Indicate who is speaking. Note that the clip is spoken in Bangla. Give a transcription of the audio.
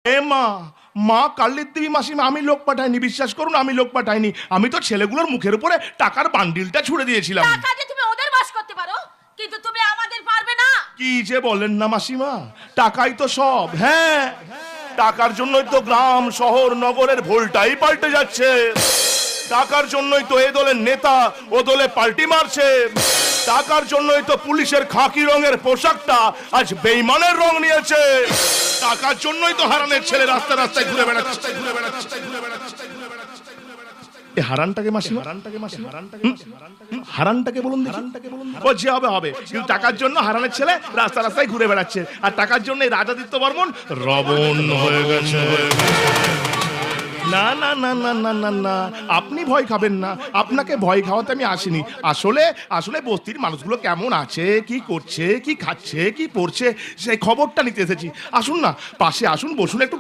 Speaker 1: এ মা, মা কালীর দেবী মাসিমা, আমি লোক পাঠাইনি, বিশ্বাস করুন আমি লোক পাঠাইনি। আমি তো ছেলেগুলোর মুখের উপরে টাকার বান্ডিলটা ছুড়ে দিয়েছিলাম।
Speaker 2: টাকা দিয়ে তুমি ওদের বাস করতে পারো, কিন্তু তুমি আমাদের পারবে না।
Speaker 1: কি যে বলেন না মাসিমা, টাকাই তো সব। হ্যাঁ, টাকার জন্যই তো গ্রাম শহর নগরের ভোলটাই পাল্টে যাচ্ছে। টাকার জন্যই তো এ দলের নেতা ও দলে পাল্টি মারছে। টাকার জন্যই তো পুলিশের খাকি রঙের পোশাকটা আজ বেইমানের রং নিয়েছে। টাকার জন্যই তো হারানের ছেলে রাস্তা রাস্তায় ঘুরে বেড়াচ্ছে। এ হারানটাকে মাসিমা, হারানটাকে বলুন দেখি। ও যে হবে হবে, কিন্তু টাকার জন্য হারানের ছেলে রাস্তা রাস্তায় ঘুরে বেড়াচ্ছে, আর টাকার জন্য রাজাদিত্য বর্মন রবণ হয়ে গেছে। না না না না না না না, আপনি ভয় খাবেন না, আপনাকে ভয় খাওয়াতে আমি আসিনি। আসলে আসলে বস্তির মানুষগুলো কেমন আছে, কি করছে, কি খাচ্ছে, কি পড়ছে, সেই খবরটা নিতে এসেছি। আসুন না, পাশে আসুন, বসুন, একটু